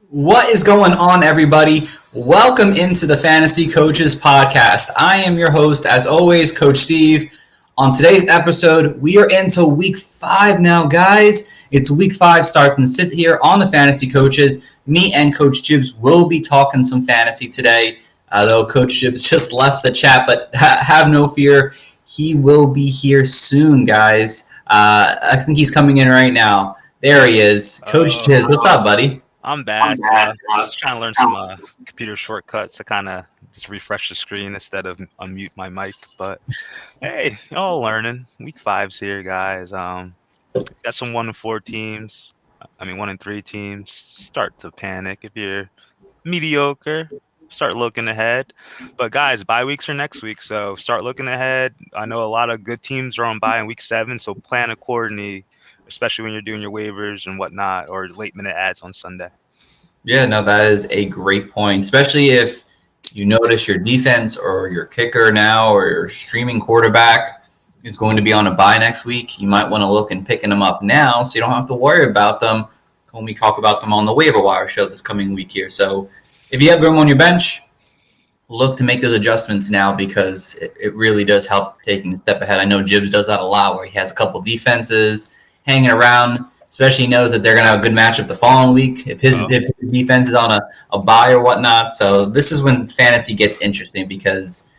What is going on, everybody? Welcome into the Fantasy Coaches Podcast. I am your host, as always, Coach Steve. On today's episode, we are into week 5 now, guys. It's week 5 starts and sit here on the Fantasy Coaches. Me and Coach Jibs will be talking some fantasy today, though Coach Jibs just left the chat, but have no fear. He will be here soon, guys. I think he's coming in right now. There he is. Coach Jibs, what's up, buddy? I'm back. Just trying to learn some computer shortcuts to kind of just refresh the screen instead of unmute my mic. But hey, all learning. Week 5's here, guys. Got some 1-4 teams. 1-3 teams. Start to panic if you're mediocre. Start looking ahead. But guys, bye weeks are next week, so start looking ahead. I know a lot of good teams are on bye in week 7, so plan accordingly, especially when you're doing your waivers and whatnot or late minute ads on Sunday. Yeah, no, that is a great point, especially if you notice your defense or your kicker now or your streaming quarterback is going to be on a bye next week. You might want to look and picking them up now so you don't have to worry about them when we talk about them on the waiver wire show this coming week here. So if you have room on your bench, look to make those adjustments now because it really does help taking a step ahead. I know Jibs does that a lot where he has a couple defenses hanging around, especially knows that they're going to have a good matchup the following week if his defense is on a bye or whatnot. So this is when fantasy gets interesting because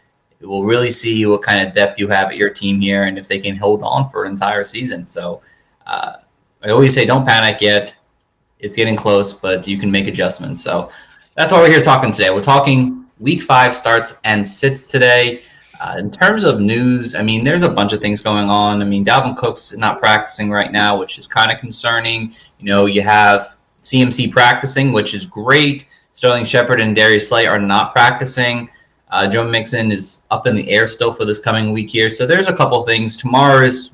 it will really see what kind of depth you have at your team here and if they can hold on for an entire season. So I always say don't panic yet. It's getting close, but you can make adjustments. So that's why we're here talking today. We're talking Week 5 starts and sits today. In terms of news, there's a bunch of things going on. Dalvin Cook's not practicing right now, which is kind of concerning. You have CMC practicing, which is great. Sterling Shepard and Darius Slay are not practicing. Joe Mixon is up in the air still for this coming week here. So there's a couple things. Tomorrow's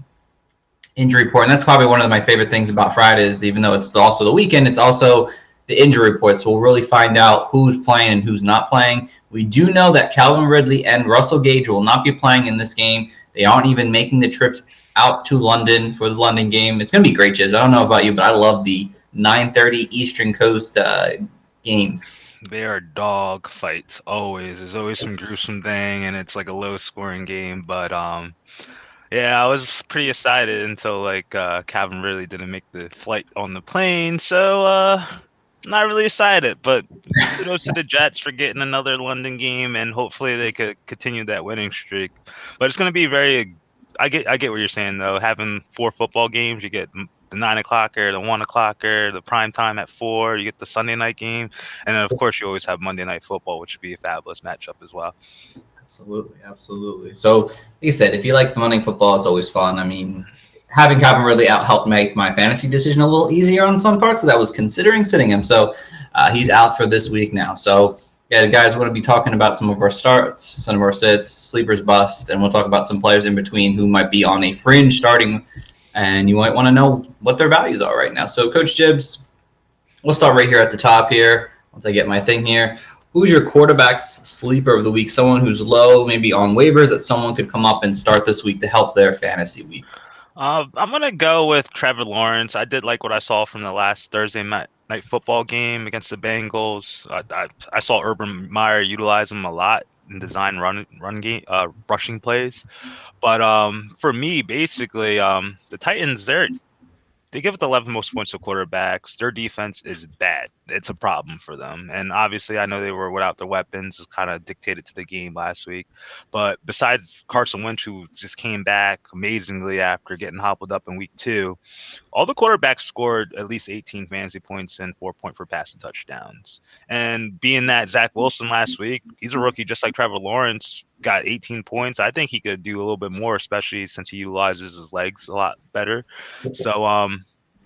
injury report, and that's probably one of my favorite things about Fridays, even though it's also the weekend, it's also the injury report. So we'll really find out who's playing and who's not playing. We do know that Calvin Ridley and Russell Gage will not be playing in this game. They aren't even making the trips out to London for the London game. It's going to be great, Jibs. I don't know about you, but I love the 9:30 Eastern Coast games. They are dog fights always. There's always some gruesome thing, and it's like a low-scoring game. But yeah, I was pretty excited until Calvin Ridley didn't make the flight on the plane. So not really excited, but kudos to the Jets for getting another London game, and hopefully they could continue that winning streak. But it's going to be I get what you're saying though. Having 4 football games, you get the 9 o'clocker, the 1 o'clocker, the prime time at 4. You get the Sunday night game, and then of course you always have Monday Night Football, which would be a fabulous matchup as well. Absolutely. So, like I said, if you like Monday football, it's always fun. Having Calvin Ridley out helped make my fantasy decision a little easier on some parts because I was considering sitting him. So he's out for this week now. So yeah, guys, we're going to be talking about some of our starts, some of our sits, sleepers, bust, and we'll talk about some players in between who might be on a fringe starting, and you might want to know what their values are right now. So Coach Jibs, we'll start right here at the top here once I get my thing here. Who's your quarterback's sleeper of the week? Someone who's low, maybe on waivers, that someone could come up and start this week to help their fantasy week. I'm going to go with Trevor Lawrence. I did like what I saw from the last Thursday night football game against the Bengals. I saw Urban Meyer utilize him a lot in design run game, rushing plays. But for me, basically, the Titans, they give it the 11 most points to quarterbacks. Their defense is bad. It's a problem for them. And obviously, I know they were without their weapons. It kind of dictated to the game last week. But besides Carson Wentz, who just came back amazingly after getting hobbled up in week 2, all the quarterbacks scored at least 18 fantasy points and 4 points for passing touchdowns. And being that Zach Wilson last week, he's a rookie just like Trevor Lawrence, got 18 points. I think he could do a little bit more, especially since he utilizes his legs a lot better. So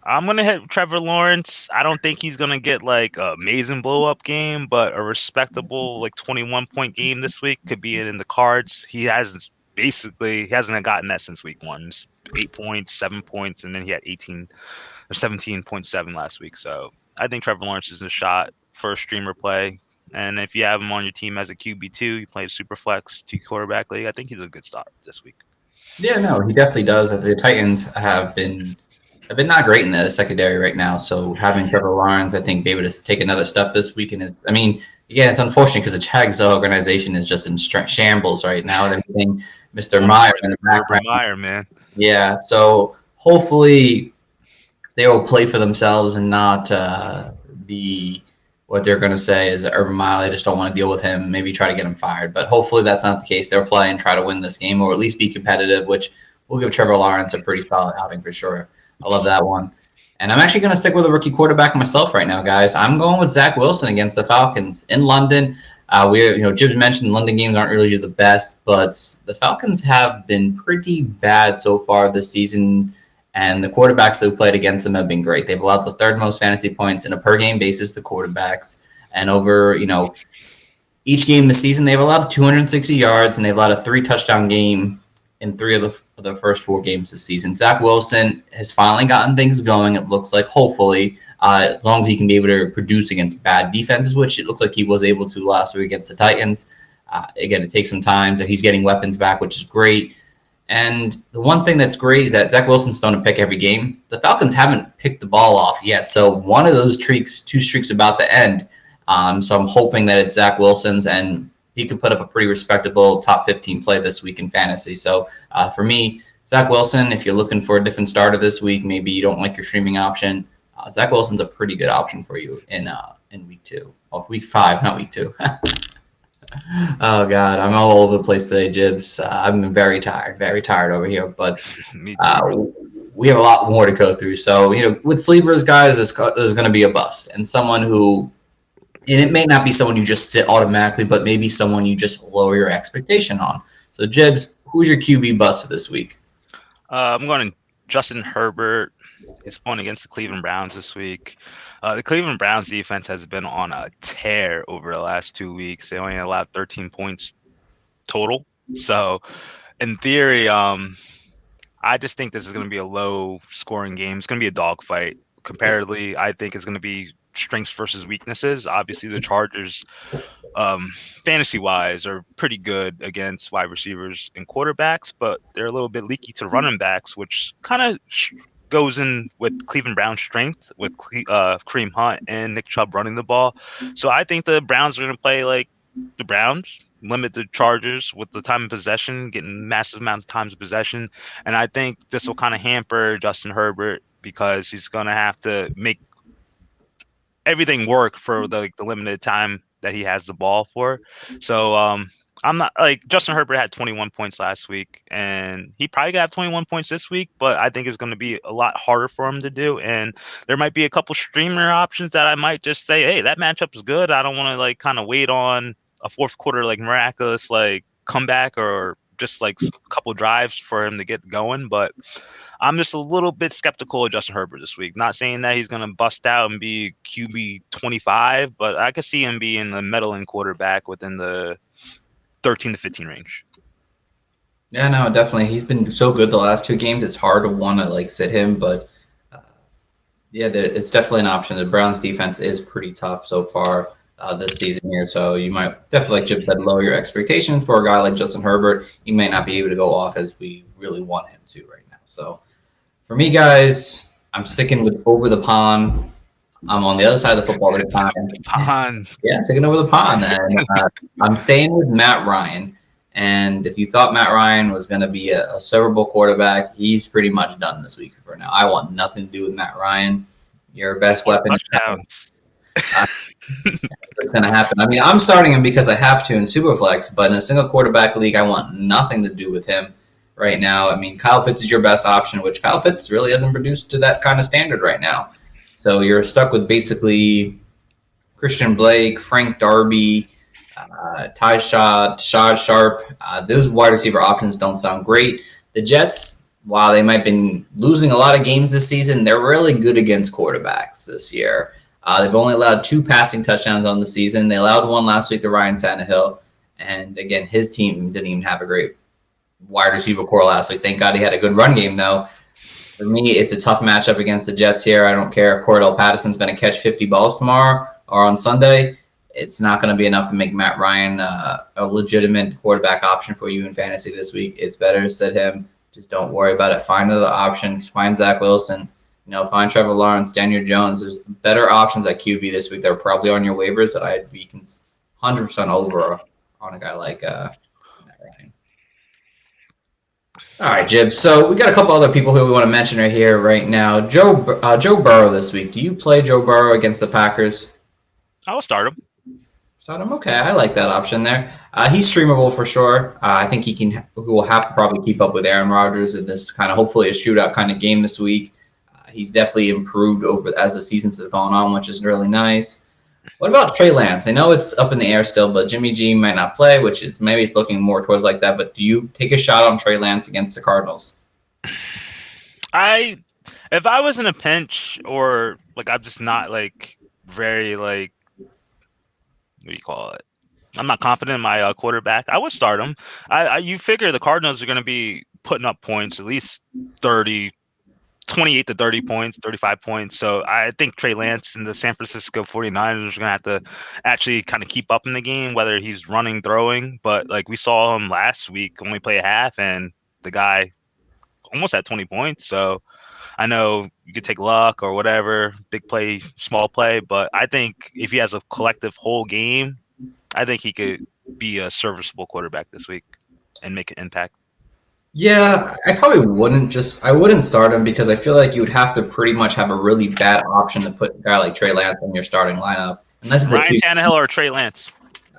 I'm going to hit Trevor Lawrence. I don't think he's going to get like an amazing blow-up game, but a respectable 21-point game this week could be in the cards. He hasn't gotten that since week 1. 8 points, 7 points, and then he had 18 or 17.7 last week. So I think Trevor Lawrence is a shot for a streamer play. And if you have him on your team as a QB2, you play a super flex 2 quarterback league, I think he's a good start this week. Yeah, no, he definitely does. The Titans have been have been not great in the secondary right now. So having Trevor Lawrence, I think, be able to take another step this week. And I mean, yeah, it's unfortunate because the Jags organization is just in shambles right now and everything. Mr. Meyer in the Urban background. Meyer, man. Yeah, so hopefully they will play for themselves and not be what they're going to say is that Urban Meyer. They just don't want to deal with him. Maybe try to get him fired. But hopefully that's not the case. They'll play and try to win this game or at least be competitive, which will give Trevor Lawrence a pretty solid outing for sure. I love that one. And I'm actually going to stick with a rookie quarterback myself right now, guys. I'm going with Zach Wilson against the Falcons in London. Jibs mentioned London games aren't really the best, but the Falcons have been pretty bad so far this season, and the quarterbacks who played against them have been great. They've allowed the third most fantasy points in a per game basis to quarterbacks, and over each game this season they've allowed 260 yards and they've allowed a 3-touchdown game in 3 of the first 4 games this season. Zach Wilson has finally gotten things going. It looks like hopefully. As long as he can be able to produce against bad defenses, which it looked like he was able to last week against the Titans. Again, it takes some time, so he's getting weapons back, which is great. And the one thing that's great is that Zach Wilson's thrown a pick every game. The Falcons haven't picked the ball off yet, so one of those two streaks about to end. So I'm hoping that it's Zach Wilson's, and he could put up a pretty respectable top 15 play this week in fantasy. So for me, Zach Wilson, if you're looking for a different starter this week, maybe you don't like your streaming option, Zach Wilson's a pretty good option for you in week 2. Oh, week 5, not week 2. Oh, God, I'm all over the place today, Jibs. I'm very tired over here. But we have a lot more to go through. So, with sleepers, guys, there's going to be a bust. And someone who, and it may not be someone you just sit automatically, but maybe someone you just lower your expectation on. So, Jibs, who's your QB bust for this week? I'm going to Justin Herbert. He's going against the Cleveland Browns this week. The Cleveland Browns defense has been on a tear over the last 2 weeks. They only allowed 13 points total. So, in theory, I just think this is going to be a low-scoring game. It's going to be a dogfight. Comparatively, I think it's going to be strengths versus weaknesses. Obviously, the Chargers, fantasy-wise, are pretty good against wide receivers and quarterbacks, but they're a little bit leaky to running backs, which kind of goes in with Cleveland Browns' strength with Kareem Hunt and Nick Chubb running the ball. So I think the Browns are going to play like the Browns, limit the Chargers with the time of possession, getting massive amounts of times of possession. And I think this will kind of hamper Justin Herbert because he's going to have to make everything work for the limited time that he has the ball for. So I'm not like Justin Herbert had 21 points last week, and he probably got 21 points this week, but I think it's going to be a lot harder for him to do. And there might be a couple streamer options that I might just say, hey, that matchup is good. I don't want to kind of wait on a fourth quarter miraculous comeback or just a couple drives for him to get going. But I'm just a little bit skeptical of Justin Herbert this week. Not saying that he's going to bust out and be QB 25, but I could see him being the middling quarterback within the 13 to 15 range. Yeah, no, definitely. He's been so good the last 2 games. It's hard to want to sit him, but it's definitely an option. The Browns defense is pretty tough so far this season here, so you might definitely, like Jim said, lower your expectations for a guy like Justin Herbert. He may not be able to go off as we really want him to right now. So for me, guys, I'm sticking with over the pond. I'm on the other side of the football this time. Yeah, taking over the pond. And I'm staying with Matt Ryan. And if you thought Matt Ryan was going to be a Super Bowl quarterback, he's pretty much done this week for now. I want nothing to do with Matt Ryan. Your best weapon. Touchdowns. It's going to happen. I mean, I'm starting him because I have to in Superflex, but in a single quarterback league, I want nothing to do with him right now. I mean, Kyle Pitts is your best option, which Kyle Pitts really hasn't produced to that kind of standard right now. So you're stuck with basically Christian Blake, Frank Darby, Shad Sharp. Those wide receiver options don't sound great. The Jets, while they might have been losing a lot of games this season, they're really good against quarterbacks this year. They've only allowed 2 passing touchdowns on the season. They allowed 1 last week to Ryan Tannehill. And again, his team didn't even have a great wide receiver core last week. Thank God he had a good run game, though. For me, it's a tough matchup against the Jets here. I don't care if Cordell Patterson's going to catch 50 balls tomorrow or on Sunday. It's not going to be enough to make Matt Ryan a legitimate quarterback option for you in fantasy this week. It's better to sit him. Just don't worry about it. Find another option. Find Zach Wilson. find Trevor Lawrence, Daniel Jones. There's better options at QB this week. They're probably on your waivers that I'd be 100% over on a guy like Matt Ryan. All right, Jib. So we got a couple other people who we want to mention right here, right now. Joe Burrow this week. Do you play Joe Burrow against the Packers? I will start him. Start him. Okay, I like that option there. He's streamable for sure. I think he will have to probably keep up with Aaron Rodgers in this kind of hopefully a shootout kind of game this week. He's definitely improved over as the season has gone on, which is really nice. What about Trey Lance? I know it's up in the air still, but Jimmy G might not play, which is maybe it's looking more towards like that. But do you take a shot on Trey Lance against the Cardinals? If I was in a pinch or like I'm just not like very like what do you call it? I'm not confident in my quarterback. I would start him. You figure the Cardinals are going to be putting up points, at least 28 to 30 points, 35 points. So I think Trey Lance and the San Francisco 49ers are going to have to actually kind of keep up in the game, whether he's running, throwing. But like we saw him last week, only play a half, and the guy almost had 20 points. So I know you could take luck or whatever, big play, small play. But I think if he has a collective whole game, I think he could be a serviceable quarterback this week and make an impact. Yeah, I probably wouldn't start him because I feel like you would have to pretty much have a really bad option to put a guy like Trey Lance in your starting lineup. Unless Ryan Tannehill or Trey Lance?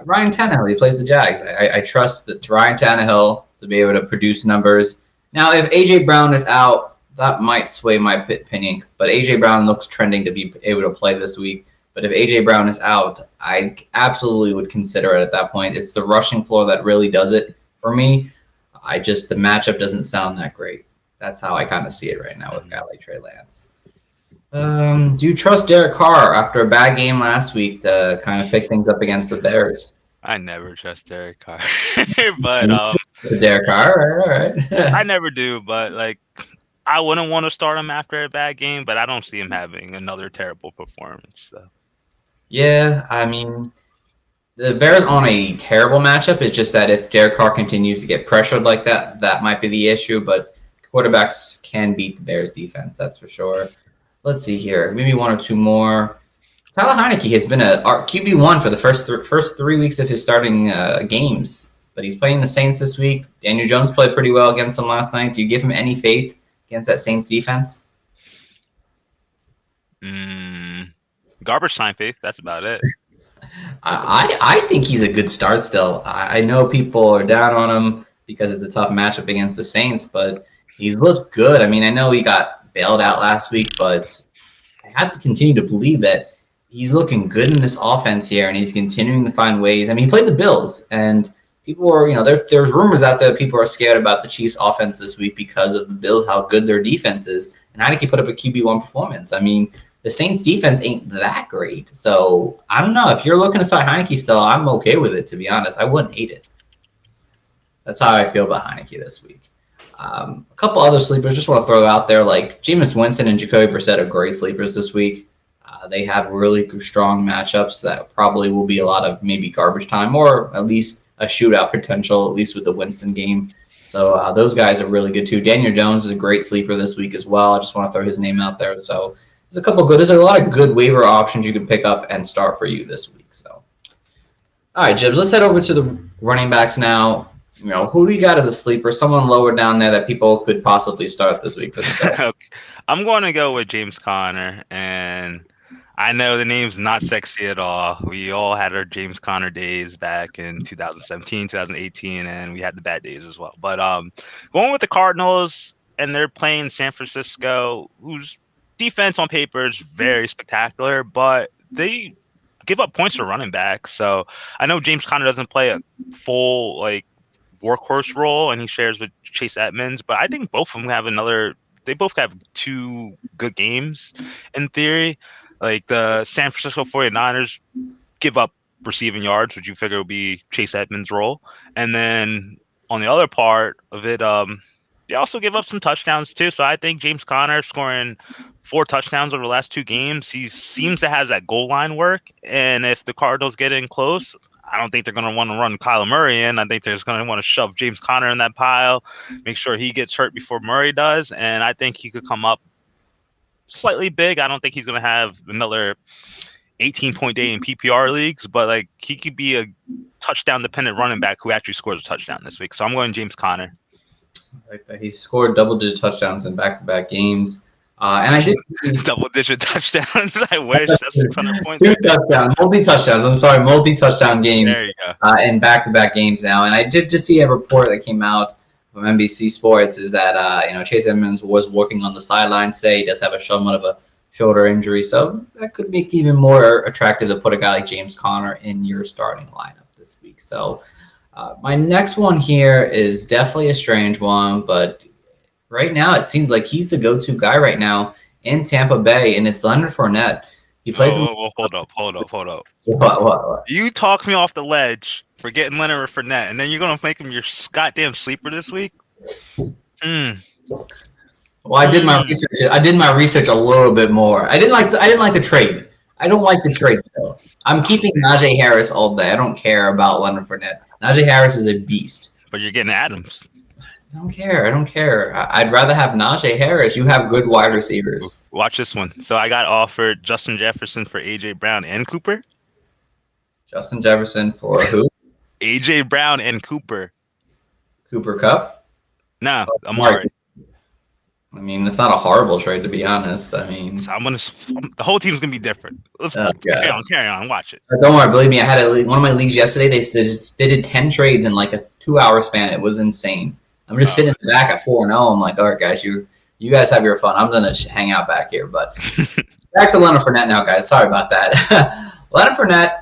Ryan Tannehill, he plays the Jags. I trust that Ryan Tannehill to be able to produce numbers. Now, if A.J. Brown is out, that might sway my opinion, but A.J. Brown looks trending to be able to play this week. But if A.J. Brown is out, I absolutely would consider it at that point. It's the rushing floor that really does it for me. The matchup doesn't sound that great. That's how I kind of see it right now with a guy like Trey Lance. Do you trust Derek Carr after a bad game last week to kind of pick things up against the Bears? I never trust Derek Carr, but Derek Carr, all right. I never do. But like, I wouldn't want to start him after a bad game, but I don't see him having another terrible performance. So. Yeah, I mean, the Bears on a terrible matchup. It's just that if Derek Carr continues to get pressured like that, that might be the issue. But quarterbacks can beat the Bears defense, that's for sure. Let's see here. Maybe one or two more. Tyler Heinicke has been a QB1 for the first 3 weeks of his starting games, but he's playing the Saints this week. Daniel Jones played pretty well against them last night. Do you give him any faith against that Saints defense? Garbage time faith. That's about it. I think he's a good start still. I know people are down on him because it's a tough matchup against the Saints, but he's looked good. I mean, I know he got bailed out last week, but I have to continue to believe that he's looking good in this offense here, and he's continuing to find ways. I mean, he played the Bills, and people are, there's rumors out there that people are scared about the Chiefs' offense this week because of the Bills, how good their defense is, and Heinicke put up a QB1 performance. I mean, the Saints' defense ain't that great, so I don't know. If you're looking to start Heinicke still, I'm okay with it, to be honest. I wouldn't hate it. That's how I feel about Heinicke this week. A couple other sleepers, just want to throw out there, like Jameis Winston and Jacoby Brissett are great sleepers this week. They have really strong matchups that probably will be a lot of maybe garbage time or at least a shootout potential, at least with the Winston game. So those guys are really good too. Daniel Jones is a great sleeper this week as well. I just want to throw his name out there. So there's a lot of good waiver options you can pick up and start for you this week. So, all right, Jibs, let's head over to the running backs now. Who do you got as a sleeper? Someone lower down there that people could possibly start this week for themselves. Okay. I'm going to go with James Conner, and I know the name's not sexy at all. We all had our James Conner days back in 2017, 2018, and we had the bad days as well. But going with the Cardinals, and they're playing San Francisco, whose defense on paper is very spectacular, but they give up points for running back. So I know James Conner doesn't play a full workhorse role, and he shares with Chase Edmonds, but I think both of them they both have two good games in theory. Like the San Francisco 49ers give up receiving yards, which you figure would be Chase Edmonds' role. And then on the other part of it, they also give up some touchdowns too. So I think James Conner scoring 4 touchdowns over the last 2 games, he seems to have that goal line work. And if the Cardinals get in close, I don't think they're going to want to run Kyler Murray in. I think they're just going to want to shove James Conner in that pile, make sure he gets hurt before Murray does. And I think he could come up slightly big. I don't think he's going to have another 18-point day in PPR leagues, but like he could be a touchdown dependent running back who actually scores a touchdown this week. So I'm going James Conner. Like that, he scored double-digit touchdowns in back-to-back games, and I did double-digit touchdowns. I wish that's 600 points. Two touchdowns, multi-touchdowns. I'm sorry, multi-touchdown games. There you go. In back-to-back games now. And I did just see a report that came out from NBC Sports is that Chase Edmonds was working on the sideline today. He does have somewhat of a shoulder injury, so that could make it even more attractive to put a guy like James Conner in your starting lineup this week. So my next one here is definitely a strange one, but right now it seems like he's the go-to guy right now in Tampa Bay, and it's Leonard Fournette. He plays. Hold up. What? You talked me off the ledge for getting Leonard Fournette, and then you're gonna make him your goddamn sleeper this week. Well, I did my research. I did my research a little bit more. I didn't like the trade. I don't like the trade still. I'm keeping Najee Harris all day. I don't care about Leonard Fournette. Najee Harris is a beast. But you're getting Adams. I don't care. I'd rather have Najee Harris. You have good wide receivers. Watch this one. So I got offered Justin Jefferson for A.J. Brown and Cooper. Justin Jefferson for who? A.J. Brown and Cooper. Cooper Kupp? No, Amari. I mean, it's not a horrible trade, to be honest. I mean, so the whole team's gonna be different. Let's carry on. Watch it. Don't worry, believe me. I had one of my leagues yesterday. They did 10 trades in like a 2-hour span. It was insane. I'm just sitting in the back at 4-0. I'm like, all right, guys, you guys have your fun. I'm gonna hang out back here. But back to Leonard Fournette now, guys. Sorry about that. Leonard Fournette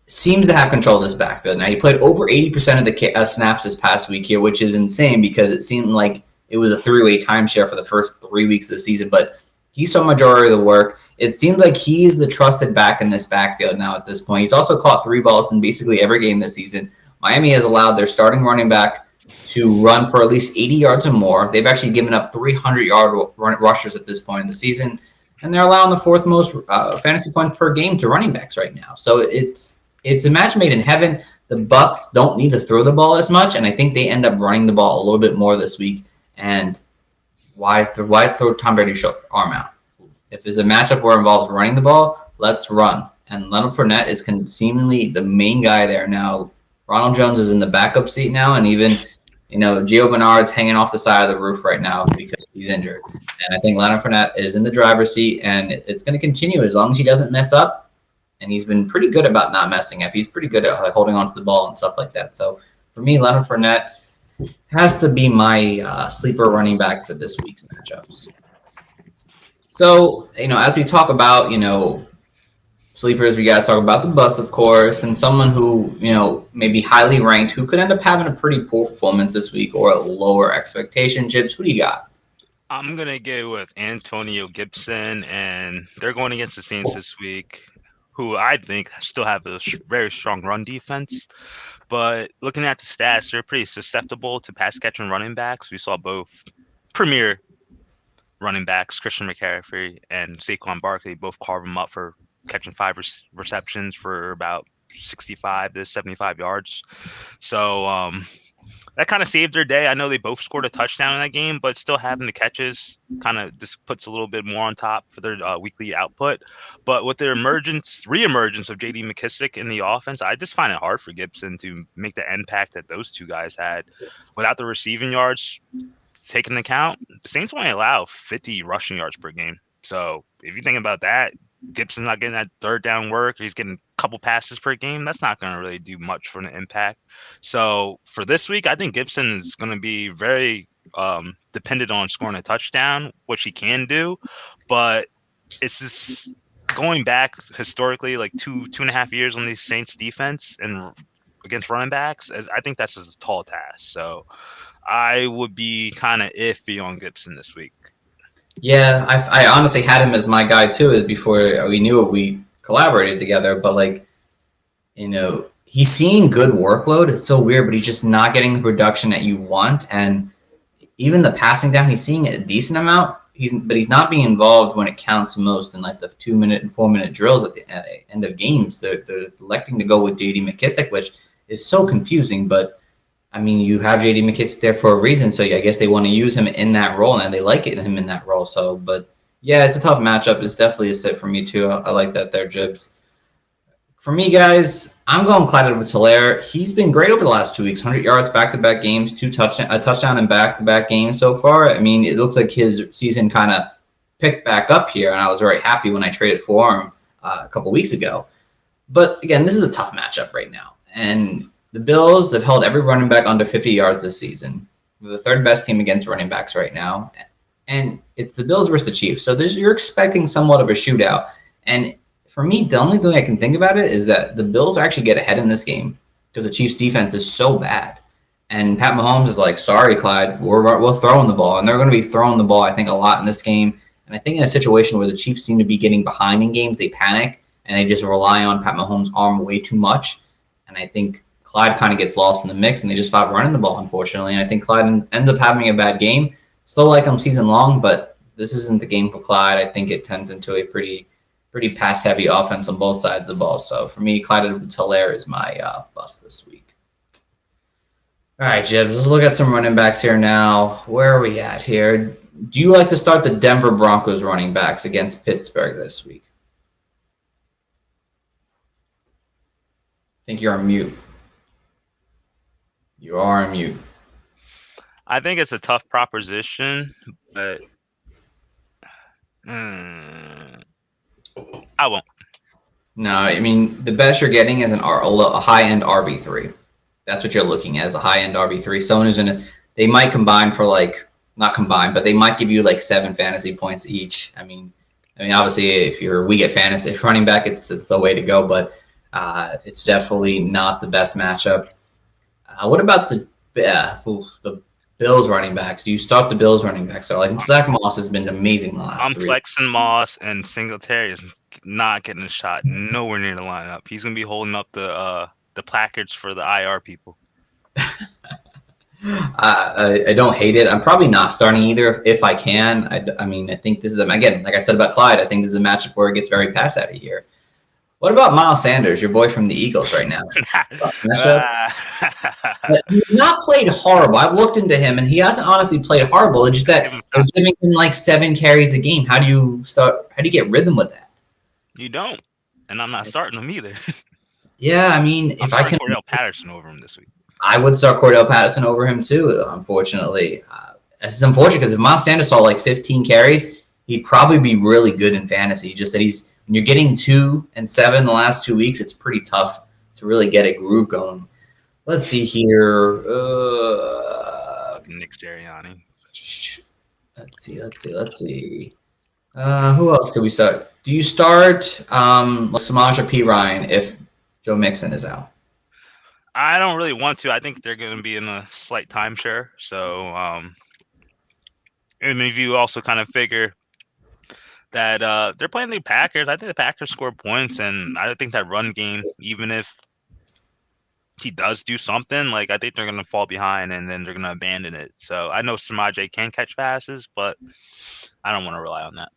seems to have control of this backfield. Now, he played over 80% of the snaps this past week here, which is insane because it seemed like it was a three-way timeshare for the first 3 weeks of the season, but he saw majority of the work. It seems like he's the trusted back in this backfield now at this point. He's also caught 3 balls in basically every game this season. Miami has allowed their starting running back to run for at least 80 yards or more. They've actually given up 300-yard rushers at this point in the season, and they're allowing the 4th most fantasy points per game to running backs right now. So it's a match made in heaven. The Bucs don't need to throw the ball as much, and I think they end up running the ball a little bit more this week. And why throw Tom Brady's arm out? If it's a matchup where it involves running the ball, let's run. And Leonard Fournette is seemingly the main guy there now. Ronald Jones is in the backup seat now, and even Gio Bernard's hanging off the side of the roof right now because he's injured. And I think Leonard Fournette is in the driver's seat, and it's going to continue as long as he doesn't mess up. And he's been pretty good about not messing up. He's pretty good at holding on to the ball and stuff like that. So for me, Leonard Fournette has to be my sleeper running back for this week's matchups. So, as we talk about, sleepers, we got to talk about the bust, of course, and someone who, may be highly ranked, who could end up having a pretty poor performance this week or a lower expectation. Jibs, who do you got? I'm going to go with Antonio Gibson, and they're going against the Saints this week, who I think still have a very strong run defense. But looking at the stats, they're pretty susceptible to pass-catching running backs. We saw both premier running backs, Christian McCaffrey and Saquon Barkley, both carve them up for catching 5 receptions for about 65 to 75 yards. So that kind of saved their day. I know they both scored a touchdown in that game, but still having the catches kind of just puts a little bit more on top for their weekly output. But with their reemergence of J.D. McKissick in the offense, I just find it hard for Gibson to make the impact that those two guys had. Without the receiving yards taken into account, the Saints only allow 50 rushing yards per game. So if you think about that, Gibson's not getting that third down work. He's getting a couple passes per game. That's not going to really do much for an impact. So for this week, I think Gibson is going to be very dependent on scoring a touchdown, which he can do. But it's just going back historically, like two and a half years on the Saints defense and against running backs, I think that's just a tall task. So I would be kind of iffy on Gibson this week. Yeah, I honestly had him as my guy too before we knew it. We collaborated together, but he's seeing good workload. It's so weird, but he's just not getting the production that you want. And even the passing down, he's seeing a decent amount. But he's not being involved when it counts most in like the 2-minute and 4-minute drills at the end of games. They're electing to go with J.D. McKissick, which is so confusing, but I mean, you have J.D. McKissick there for a reason, so I guess they want to use him in that role, and they like him in that role. So, but Yeah, it's a tough matchup. It's definitely a sit for me too. I like that there, Jibs. For me, guys, I'm going Clyde Edwards-Helaire. He's been great over the last 2 weeks. 100 yards, back-to-back games, a touchdown in back-to-back games so far. I mean, it looks like his season kind of picked back up here, and I was very happy when I traded for him a couple weeks ago. But again, this is a tough matchup right now, and the Bills have held every running back under 50 yards this season. We're the third best team against running backs right now, and it's the Bills versus the Chiefs. So you're expecting somewhat of a shootout, and for me, the only thing I can think about it is that the Bills actually get ahead in this game because the Chiefs' defense is so bad. And Pat Mahomes is like, sorry, Clyde, we're throwing the ball. And they're going to be throwing the ball, I think, a lot in this game. And I think in a situation where the Chiefs seem to be getting behind in games, they panic and they just rely on Pat Mahomes' arm way too much. And I think Clyde kind of gets lost in the mix and they just stop running the ball, unfortunately. And I think Clyde ends up having a bad game. Still like him season long, but this isn't the game for Clyde. I think it turns into a pretty pass-heavy offense on both sides of the ball. So for me, Clyde Edwards-Helaire is my bust this week. All right, Jibs, let's look at some running backs here now. Where are we at here? Do you like to start the Denver Broncos running backs against Pittsburgh this week? I think you're on mute. You are on mute. I think it's a tough proposition, but I won't. No, I mean, the best you're getting is a high-end RB3. That's what you're looking at, as a high-end RB3. Someone who's they might combine for not combine, but they might give you 7 fantasy points each. I mean, obviously, if we get fantasy running back, it's the way to go, but it's definitely not the best matchup. What about the Bills running backs? Do you start the Bills running backs? So Zach Moss has been amazing the last 3 I'm flexing Moss, and Singletary is not getting a shot nowhere near the lineup. He's gonna be holding up the placards for the IR people. I don't hate it. I'm probably not starting either if I can. I think this is again, like I said about Clyde, I think this is a matchup where it gets very pass heavy here. What about Miles Sanders, your boy from the Eagles right now? He's not played horrible. I've looked into him, and he hasn't honestly played horrible. It's just that they're giving him 7 carries a game. How do you get rhythm with that? You don't, and I'm not starting him either. Yeah, if I can, Cordell Patterson over him this week. I would start Cordell Patterson over him too. Unfortunately, it's unfortunate because if Miles Sanders saw 15 carries, he'd probably be really good in fantasy. Just that when you're getting 2 and 7 the last 2 weeks, it's pretty tough to really get a groove going. Let's see here. Nick Sirianni. Let's see. Who else could we start? Do you start Samaje Perine if Joe Mixon is out? I don't really want to. I think they're going to be in a slight timeshare. So, and if you also kind of figure that they're playing the Packers, I think the Packers score points, and I think that run game, even if he does do something, I think they're going to fall behind and then they're going to abandon it. So I know Samaje can catch passes, but I don't want to rely on that.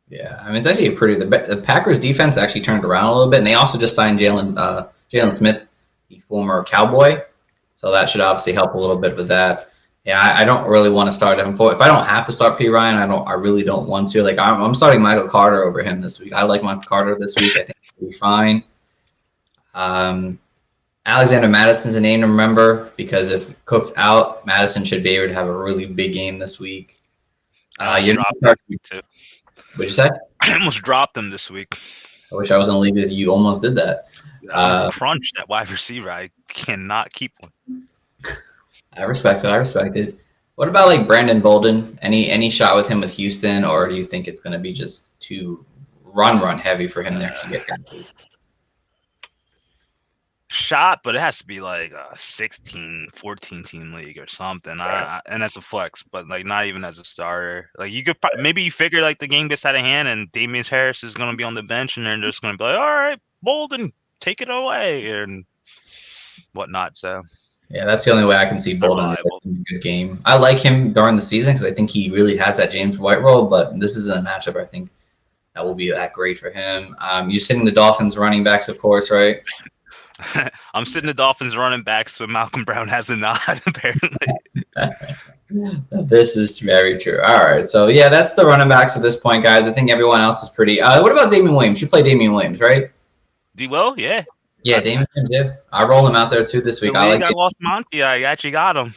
Yeah, it's actually the Packers defense actually turned around a little bit, and they also just signed Jalen Smith, the former Cowboy, so that should obviously help a little bit with that. Yeah, I don't really want to start him. If I don't have to start Perine, I really don't want to. I'm starting Michael Carter over him this week. I like Michael Carter this week. I think he'll be fine. Alexander Madison's a name to remember because if Cook's out, Madison should be able to have a really big game this week. You dropped this week too. What'd you say? I almost dropped him this week. I wish I was in a league that you almost did that. Crunch that wide receiver. I cannot keep one. I respect it. What about Brandon Bolden? Any shot with him with Houston, or do you think it's going to be just too run heavy for him to actually get guaranteed? Shot, but it has to be a 16, 14 team league or something. Right. And that's a flex, but not even as a starter. You could maybe you figure the game gets out of hand and Damian Harris is going to be on the bench and they're just going to be all right, Bolden, take it away and whatnot. So yeah, that's the only way I can see Bolden in a good game. I like him during the season because I think he really has that James White role, but this isn't a matchup I think that will be that great for him. You're sitting the Dolphins running backs, of course, right? I'm sitting the Dolphins running backs, but Malcolm Brown has a nod, apparently. This is very true. All right. So, yeah, that's the running backs at this point, guys. I think everyone else is pretty. What about Damian Williams? You play Damian Williams, right? D Will, yeah. Yeah, Damian Williams, yeah. I roll him out there too this week. The I league like I it. lost Monty, I actually got him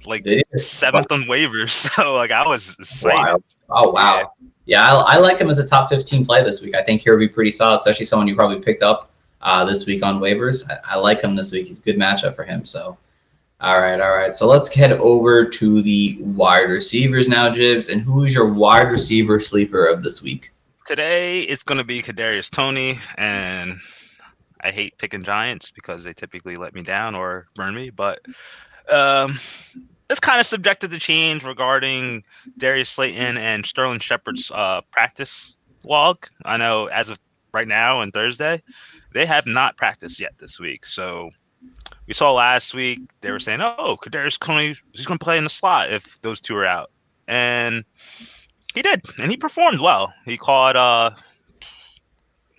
like Did you? 7th on waivers. So, like, I was excited. Wild. Oh, wow. Yeah, I like him as a top 15 play this week. I think he'll be pretty solid, especially someone you probably picked up this week on waivers. I like him this week. He's a good matchup for him. So, all right. So let's head over to the wide receivers now, Jibs. And who is your wide receiver sleeper of this week? Today, it's going to be Kadarius Toney, and I hate picking Giants because they typically let me down or burn me, but it's kind of subjected to change regarding Darius Slayton and Sterling Shepard's practice log. I know as of right now and Thursday, they have not practiced yet this week. So we saw last week they were saying, "Oh, Kadarius Toney, he's going to play in the slot if those two are out," and he did, and he performed well. He caught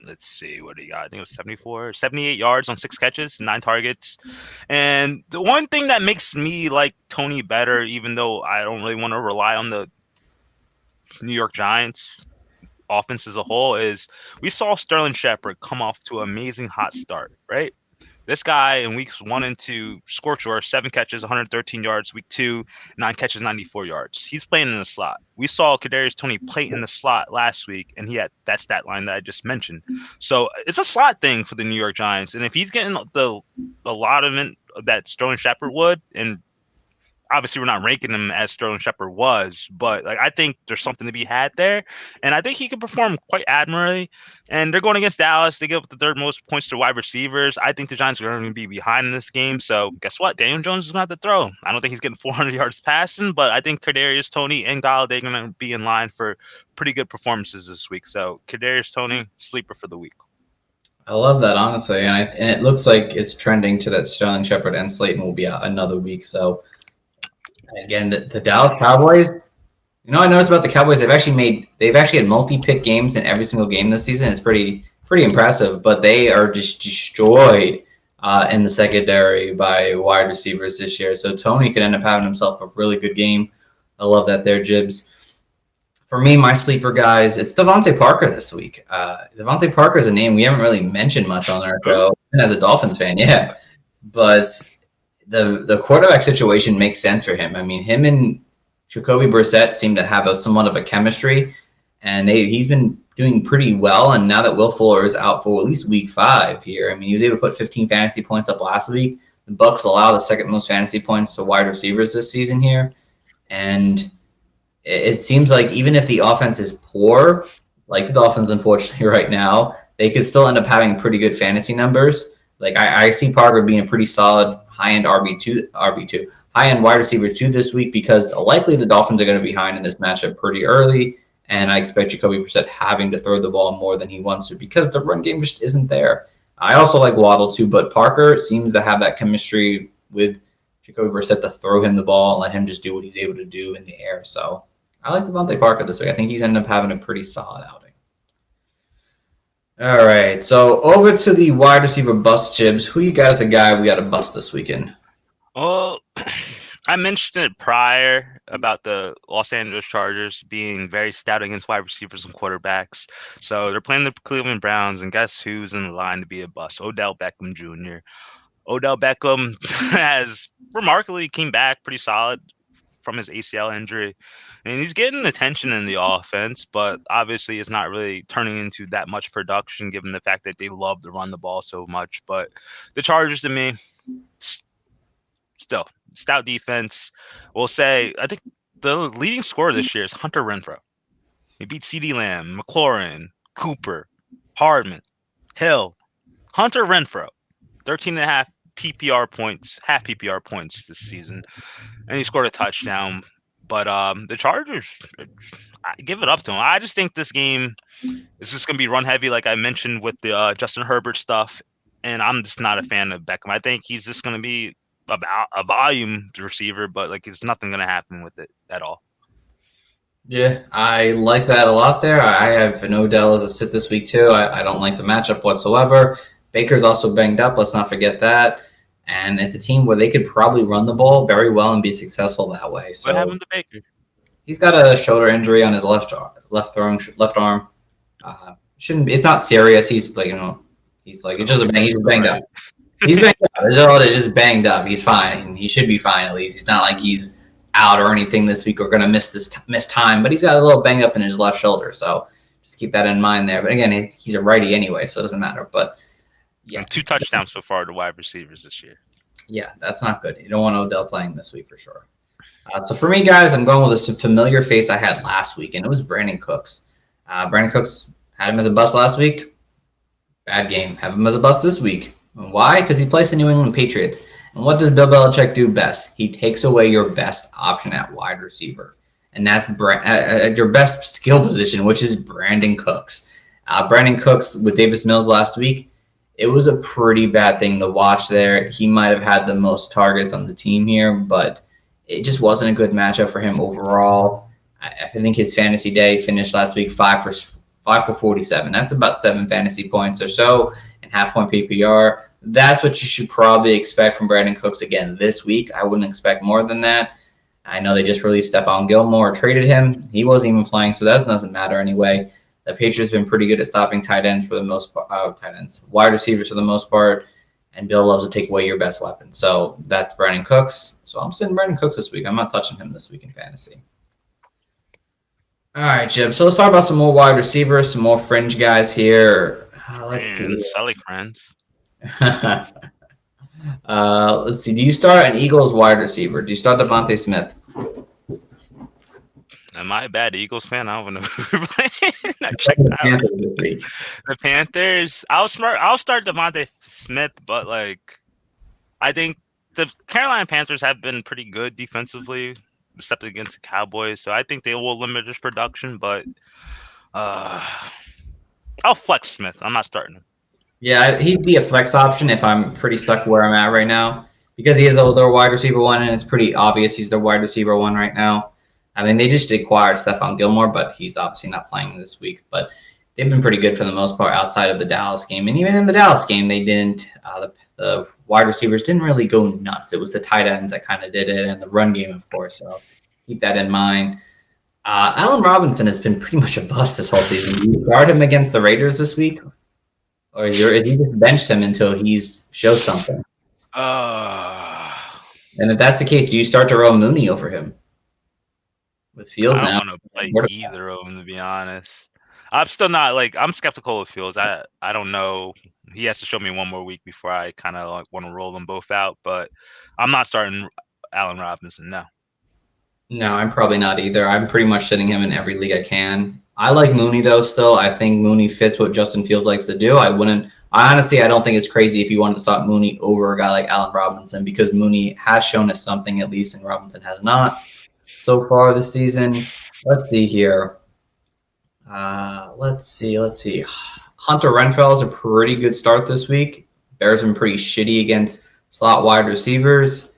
let's see what he got. I think it was 78 yards on 6 catches, 9 targets. And the one thing that makes me like Toney better, even though I don't really want to rely on the New York Giants offense as a whole, is we saw Sterling Shepard come off to an amazing hot start, right? This guy in weeks 1 and 2, scorched earth, 7 catches, 113 yards. Week 2, 9 catches, 94 yards. He's playing in the slot. We saw Kadarius Toney play in the slot last week, and he had that stat line that I just mentioned. So it's a slot thing for the New York Giants, and if he's getting the allotment that Sterling Shepard would, and obviously we're not ranking him as Sterling Shepard was, but like I think there's something to be had there, and I think he can perform quite admirably. And they're going against Dallas. They give up the 3rd most points to wide receivers. I think the Giants are going to be behind in this game. So guess what? Daniel Jones is going to have to throw. I don't think he's getting 400 yards passing, but I think Kadarius Toney and Golladay are going to be in line for pretty good performances this week. So Kadarius Toney, sleeper for the week. I love that, honestly. And it looks like it's trending to that Sterling Shepard and Slayton will be out another week. So, again, the Dallas Cowboys, I noticed about the Cowboys, they've actually had multi-pick games in every single game this season. It's pretty impressive, but they are just destroyed in the secondary by wide receivers this year. So Toney could end up having himself a really good game. I love that there, Jibs. For me, my sleeper guys, it's Devontae Parker this week. Devontae Parker is a name we haven't really mentioned much on our show, and as a Dolphins fan, yeah. But the quarterback situation makes sense for him. I mean, him and Jacoby Brissett seem to have somewhat of a chemistry, and he's been doing pretty well. And now that Will Fuller is out for at least week 5 here, I mean, he was able to put 15 fantasy points up last week. The Bucs allow the 2nd most fantasy points to wide receivers this season here, and it seems like even if the offense is poor, like the Dolphins, unfortunately, right now, they could still end up having pretty good fantasy numbers. Like I see Parker being a pretty solid high-end RB2, high-end wide receiver 2 this week, because likely the Dolphins are going to be behind in this matchup pretty early, and I expect Jacoby Brissett having to throw the ball more than he wants to because the run game just isn't there. I also like Waddle too, but Parker seems to have that chemistry with Jacoby Brissett to throw him the ball and let him just do what he's able to do in the air. So I like Devontae Parker this week. I think he's ended up having a pretty solid outing. All right, so over to the wide receiver bust, Jibs. Who you got as a guy we got to bust this weekend? Well, I mentioned it prior about the Los Angeles Chargers being very stout against wide receivers and quarterbacks. So they're playing the Cleveland Browns, and guess who's in line to be a bust? Odell Beckham Jr. Odell Beckham has remarkably came back pretty solid from his ACL injury, and he's getting attention in the offense, but obviously it's not really turning into that much production given the fact that they love to run the ball so much. But the Chargers, to me, still stout defense. We'll say I think the leading scorer this year is Hunter Renfrow. He beat CeeDee Lamb, McLaurin, Cooper, Hardman, Hill. Hunter Renfrow, 13.5 PPR points, half PPR points this season, and he scored a touchdown. But the Chargers, I give it up to him. I just think this game is just going to be run heavy, like I mentioned with the Justin Herbert stuff, and I'm just not a fan of Beckham. I think he's just going to be about a volume receiver, but like there's nothing going to happen with it at all. Yeah, I like that a lot there. I have an Odell as a sit this week too. I don't like the matchup whatsoever. Baker's also banged up. Let's not forget that. And it's a team where they could probably run the ball very well and be successful that way. So What happened to Baker? he's got a shoulder injury on his left arm. Shouldn't be, it's not serious. He's like he's like it's just a bang. He's banged up. He's banged up. It's just banged up. He's fine. He should be fine at least. He's not like he's out or anything this week or going to miss time. But he's got a little bang up in his left shoulder. So just keep that in mind there. But again, he's a righty anyway, so it doesn't matter. But yeah, and 2 touchdowns so far to wide receivers this year. Yeah, that's not good. You don't want Odell playing this week for sure. So for me, guys, I'm going with a familiar face I had last week, and it was Brandon Cooks. Brandon Cooks had him as a bust last week. Bad game. Have him as a bust this week. Why? Because he plays the New England Patriots. And what does Bill Belichick do best? He takes away your best option at wide receiver. And that's your best skill position, which is Brandon Cooks. Brandon Cooks with Davis Mills last week, it was a pretty bad thing to watch there. He might have had the most targets on the team here, but it just wasn't a good matchup for him overall. I think his fantasy day finished last week 5 for 47. That's about 7 fantasy points or so and half-point PPR. That's what you should probably expect from Brandon Cooks again this week. I wouldn't expect more than that. I know they just released Stephon Gilmore, traded him. He wasn't even playing, so that doesn't matter anyway. The Patriots have been pretty good at stopping tight ends for the most part, wide receivers for the most part, and Bill loves to take away your best weapon. So that's Brandon Cooks. So I'm sitting Brandon Cooks this week. I'm not touching him this week in fantasy. All right, Jim. So let's talk about some more wide receivers, some more fringe guys here. Let's see. Sally Kranz. Let's see. Do you start an Eagles wide receiver? Do you start Devontae Smith? Am I a bad Eagles fan? I don't know who we're playing. I checked out this week. The Panthers. I'll start Devontae Smith, but I think the Carolina Panthers have been pretty good defensively, except against the Cowboys. So I think they will limit his production, but I'll flex Smith. I'm not starting him. Yeah, he'd be a flex option if I'm pretty stuck where I'm at right now because he is their wide receiver 1, and it's pretty obvious he's their wide receiver 1 right now. I mean, they just acquired Stephon Gilmore, but he's obviously not playing this week. But they've been pretty good for the most part outside of the Dallas game. And even in the Dallas game, they didn't the wide receivers didn't really go nuts. It was the tight ends that kind of did it, and the run game, of course. So keep that in mind. Allen Robinson has been pretty much a bust this whole season. Do you guard him against the Raiders this week? Or is he just benched him until he's shows something? And if that's the case, do you start Darrell Mooney over him? With Fields now. I don't want to play either of them, to be honest. I'm still not I'm skeptical of Fields. I don't know. He has to show me one more week before I kind of want to roll them both out. But I'm not starting Allen Robinson. No. No, I'm probably not either. I'm pretty much sitting him in every league I can. I like Mooney though. Still, I think Mooney fits what Justin Fields likes to do. I don't think it's crazy if you wanted to start Mooney over a guy like Allen Robinson because Mooney has shown us something at least, and Robinson has not so far this season. Let's see here. Let's see. Hunter Renfrow is a pretty good start this week. Bears have been pretty shitty against slot wide receivers.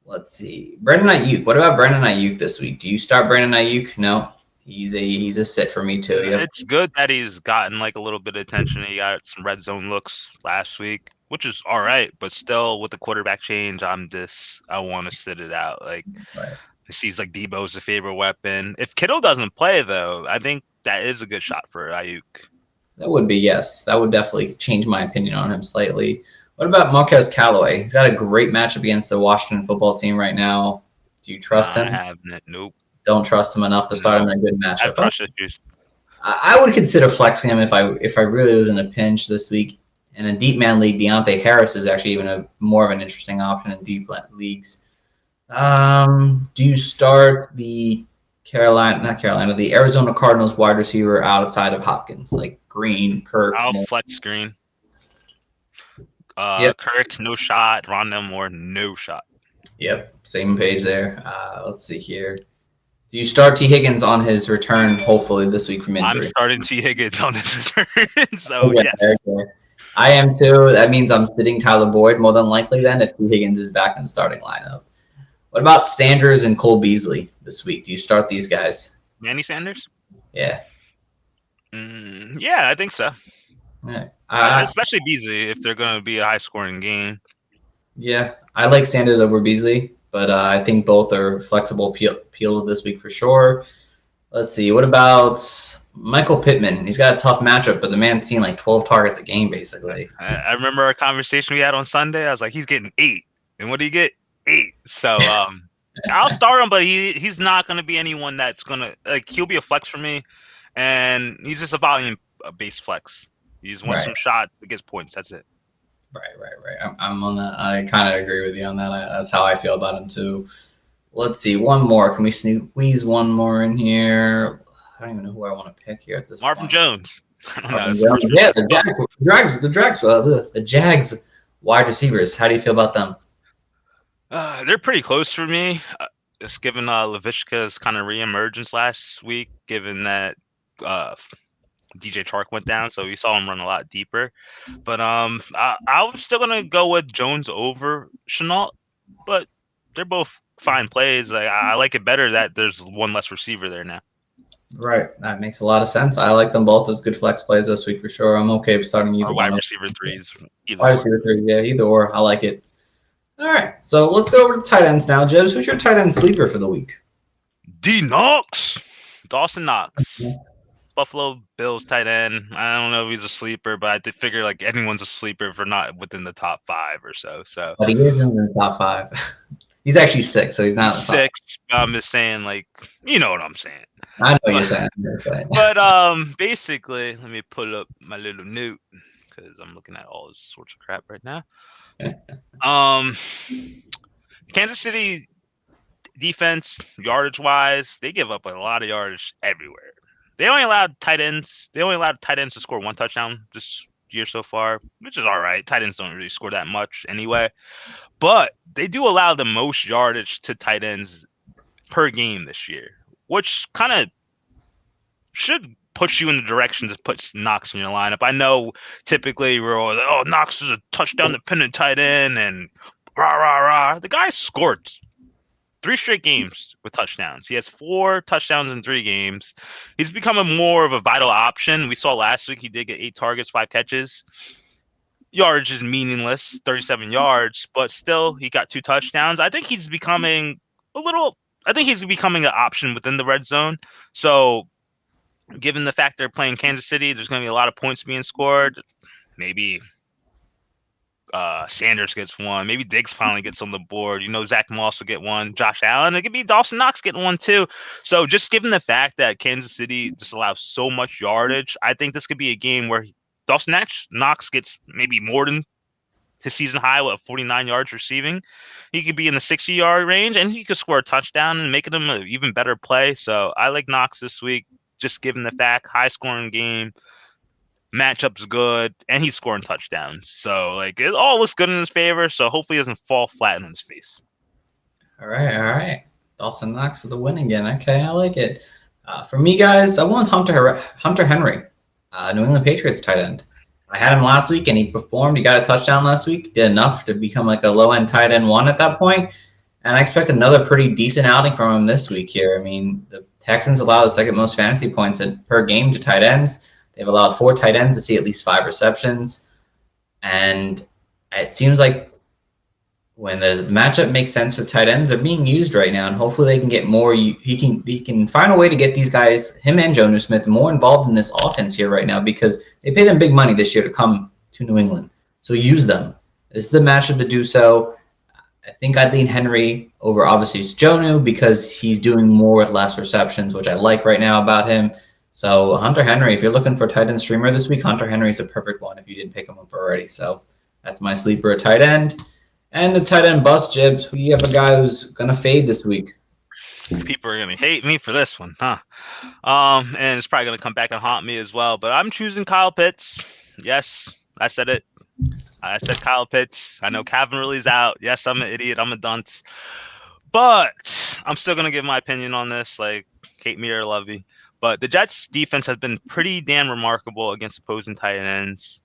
Let's see. Brandon Ayuk. What about Brandon Ayuk this week? Do you start Brandon Ayuk? No. He's a sit for me too. Yep. It's good that he's gotten a little bit of attention. He got some red zone looks last week, which is all right, but still with the quarterback change, I want to sit it out. Right. It seems like Debo's a favorite weapon. If Kittle doesn't play though, I think that is a good shot for Ayuk. That would be, yes. That would definitely change my opinion on him slightly. What about Marquez Callaway? He's got a great matchup against the Washington football team right now. Do you trust him? I haven't. Nope. Don't trust him enough to start him in a good matchup. I would consider flexing him if I really was in a pinch this week. In a deep man league, Deontay Harris is actually even more of an interesting option in deep leagues. Do you start the the Arizona Cardinals wide receiver outside of Hopkins, like Green, Kirk? I'll flex Green. Yep. Kirk, no shot. Rondell Moore, no shot. Yep, same page there. Let's see here. Do you start T. Higgins on his return, hopefully, this week from injury? I'm starting T. Higgins on his return, so yeah, yes. Okay. I am too. That means I'm sitting Tyler Boyd more than likely then if T. Higgins is back in the starting lineup. What about Sanders and Cole Beasley this week? Do you start these guys? Manny Sanders? Yeah. Yeah, I think so. Yeah. Especially Beasley if they're going to be a high scoring game. Yeah, I like Sanders over Beasley, but I think both are flexible peel this week for sure. Let's see. What about Michael Pittman? He's got a tough matchup, but the man's seen like 12 targets a game, basically. I remember our conversation we had on Sunday. I was like, he's getting 8. And what do you get? 8. So I'll start him, but he's not going to be anyone that's going to, like, he'll be a flex for me. And he's just a volume based flex. He just wants some shot that gets points. That's it. Right. I'm on that. I kind of agree with you on that. That's how I feel about him too. Let's see. One more. Can we squeeze one more in here? I don't even know who I want to pick here at this Marvin point. Jones. I don't know. Yeah, the Jags wide receivers. How do you feel about them? They're pretty close for me. Just given Laviska's kind of reemergence last week, given that DJ Chark went down, so we saw him run a lot deeper. But I'm still gonna go with Jones over Shenault, but they're both fine plays. I like it better that there's one less receiver there now. Right, that makes a lot of sense. I like them both as good flex plays this week for sure. I'm okay with starting either wide receiver threes. Wide receiver threes, yeah, either or. I like it. All right, so let's go over to the tight ends now. Jibs, who's your tight end sleeper for the week? D Knox, Dawson Knox. Buffalo Bills tight end. I don't know if he's a sleeper, but I did figure like anyone's a sleeper if they're not within the top 5 or so. But he is in the top 5. He's actually 6, so he's not 6. I'm just saying, like, you know what I'm saying. I know what you're saying. But basically, let me put up my little note because I'm looking at all this sorts of crap right now. Kansas City defense, yardage wise, they give up a lot of yardage everywhere. They only allowed tight ends to score 1 touchdown this year so far, which is all right. Tight ends don't really score that much anyway. But they do allow the most yardage to tight ends per game this year, which kind of should push you in the direction to put Knox in your lineup. I know typically we're all like, oh, Knox is a touchdown-dependent tight end and rah. The guy scored 3 straight games with touchdowns. He has 4 touchdowns in 3 games. He's becoming more of a vital option. We saw last week he did get 8 targets, 5 catches. Yardage is meaningless, 37 yards, but still he got 2 touchdowns. I think he's becoming an option within the red zone. So given the fact they're playing Kansas City, there's going to be a lot of points being scored. Maybe Sanders gets 1. Maybe Diggs finally gets on the board. Zach Moss will get 1. Josh Allen. It could be Dawson Knox getting 1 too. So just given the fact that Kansas City just allows so much yardage, I think this could be a game where Dawson Knox gets maybe more than his season high with 49 yards receiving. He could be in the 60-yard range, and he could score a touchdown and make him an even better play. So I like Knox this week, just given the fact, high-scoring game. Matchup's good, and he's scoring touchdowns. So, it all looks good in his favor, so hopefully he doesn't fall flat on his face. All right. Dawson Knox for the win again. Okay, I like it. For me, guys, I went with Hunter Henry, New England Patriots tight end. I had him last week, and he performed. He got a touchdown last week. Did enough to become like a low-end tight end 1 at that point. And I expect another pretty decent outing from him this week here. I mean, the Texans allow the second most fantasy points per game to tight ends. They've allowed 4 tight ends to see at least 5 receptions. And it seems like when the matchup makes sense for tight ends, they're being used right now. And hopefully they can get more. He can find a way to get these guys, him and Jonnu Smith, more involved in this offense here right now because they pay them big money this year to come to New England. So use them. This is the matchup to do so. I think I'd lean Henry over obviously Jonnu because he's doing more with less receptions, which I like right now about him. So Hunter Henry, if you're looking for a tight end streamer this week, Hunter Henry is a perfect one if you didn't pick him up already. So that's my sleeper at tight end. And the tight end bust, Jibs, who you have a guy who's going to fade this week? People are going to hate me for this one, huh? And it's probably going to come back and haunt me as well. But I'm choosing Kyle Pitts. Yes, I said it. I said Kyle Pitts. I know Calvin Ridley's out. Yes, I'm an idiot. I'm a dunce. But I'm still going to give my opinion on this, like hate me or love me. But the Jets' defense has been pretty damn remarkable against opposing tight ends.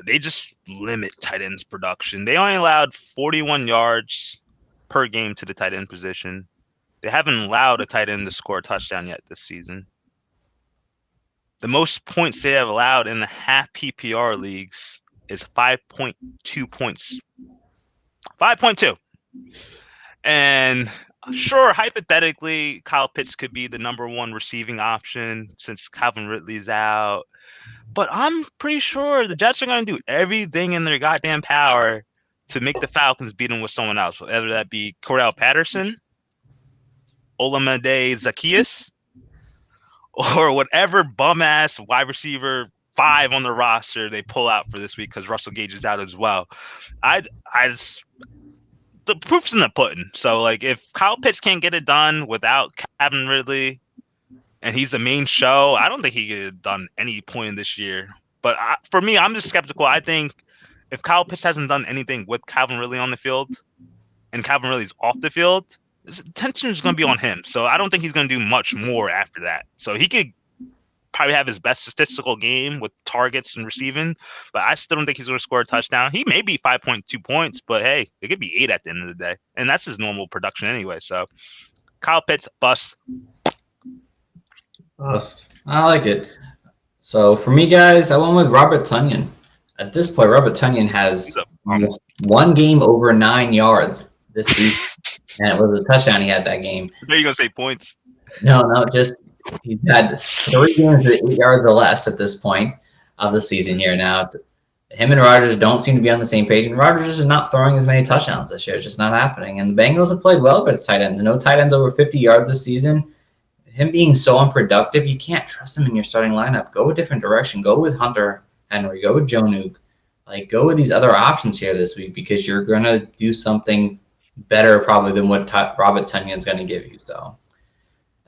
They just limit tight ends' production. They only allowed 41 yards per game to the tight end position. They haven't allowed a tight end to score a touchdown yet this season. The most points they have allowed in the half PPR leagues is 5.2 points. 5.2. And sure, hypothetically, Kyle Pitts could be the number one receiving option since Calvin Ridley's out. But I'm pretty sure the Jets are going to do everything in their goddamn power to make the Falcons beat them with someone else, whether that be Cordell Patterson, Olamide Zaccheaus, or whatever bum-ass wide receiver 5 on the roster they pull out for this week because Russell Gage is out as well. The proof's in the pudding. So, like, if Kyle Pitts can't get it done without Calvin Ridley and he's the main show, I don't think he could have done any point this year. But for me, I'm just skeptical. I think if Kyle Pitts hasn't done anything with Calvin Ridley on the field and Calvin Ridley's off the field, the attention is going to be on him. So I don't think he's going to do much more after that. So he could probably have his best statistical game with targets and receiving, but I still don't think he's going to score a touchdown. He may be 5.2 points, but hey, it could be 8 at the end of the day. And that's his normal production anyway. So Kyle Pitts, bust. Bust. I like it. So for me, guys, I went with Robert Tonyan. At this point, Robert Tonyan has one game over 9 yards this season, and it was a touchdown he had that game. Are you going to say points? No, just he's had 3 games with 8 yards or less at this point of the season here now. Him and Rodgers don't seem to be on the same page, and Rodgers is not throwing as many touchdowns this year. It's just not happening. And the Bengals have played well with its tight ends. No tight ends over 50 yards this season. Him being so unproductive, you can't trust him in your starting lineup. Go a different direction. Go with Hunter Henry. Go with Joe Nuke. Go with these other options here this week because you're going to do something better probably than what Robert Tonyan's going to give you. So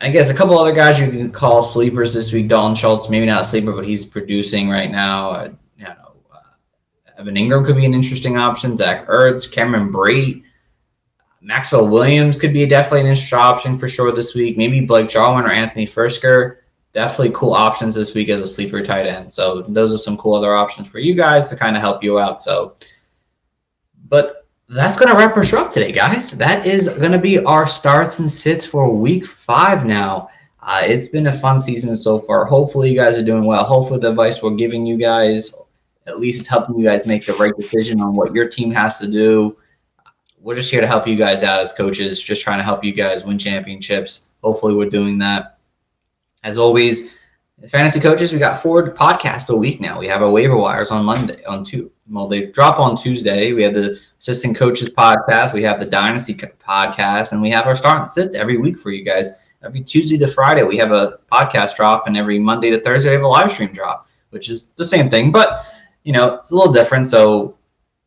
I guess a couple other guys you can call sleepers this week. Dalton Schultz, maybe not a sleeper, but he's producing right now. Evan Ingram could be an interesting option. Zach Ertz, Cameron Brate, Maxwell Williams could be definitely an interesting option for sure this week. Maybe Blake Jarwin or Anthony Firsker. Definitely cool options this week as a sleeper tight end. So those are some cool other options for you guys to kind of help you out. But that's going to wrap our show up today, guys. That is going to be our starts and sits for week 5 now. It's been a fun season so far. Hopefully you guys are doing well. Hopefully the advice we're giving you guys at least is helping you guys make the right decision on what your team has to do. We're just here to help you guys out as coaches, just trying to help you guys win championships. Hopefully we're doing that. As always, fantasy coaches, we got 4 podcasts a week now. We have our waiver wires on Monday, they drop on Tuesday. We have the assistant coaches podcast. We have the dynasty podcast, and we have our start and sits every week for you guys. Every Tuesday to Friday, we have a podcast drop, and every Monday to Thursday, we have a live stream drop, which is the same thing, but it's a little different. So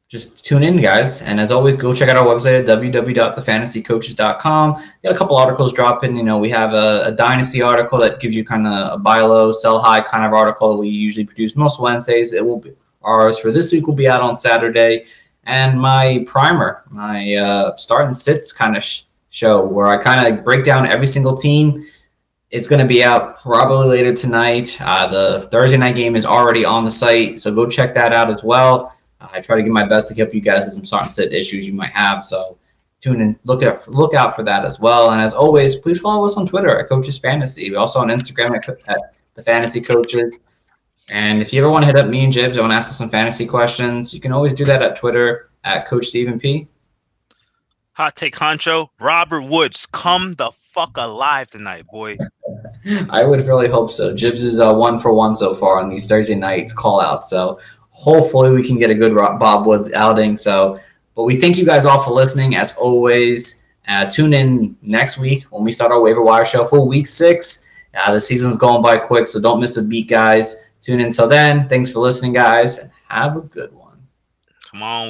just tune in, guys. And as always, go check out our website at www.thefantasycoaches.com. We got a couple articles dropping. We have a dynasty article that gives you kind of a buy low, sell high kind of article that we usually produce most Wednesdays. It will be ours for this week will be out on Saturday. And my primer, my start and sits kind of show where I kind of break down every single team. It's going to be out probably later tonight. The Thursday night game is already on the site, so go check that out as well. I try to give my best to help you guys with some start and sit issues you might have. So tune in, look out for that as well. And as always, please follow us on Twitter at Coaches Fantasy. We're also on Instagram at the Fantasy Coaches. And if you ever want to hit up me and Jibs, I want to ask us some fantasy questions, you can always do that at Twitter at Coach Stephen P. Hot take honcho, Robert Woods, come the fuck alive tonight, boy. I would really hope so. Jibs is 1 for 1 so far on these Thursday night call outs. So hopefully we can get a good Bob Woods outing. But we thank you guys all for listening. As always, tune in next week when we start our waiver wire show for week 6. The season's going by quick, so don't miss a beat, guys. Tune in till then. Thanks for listening, guys, and have a good one. Come on.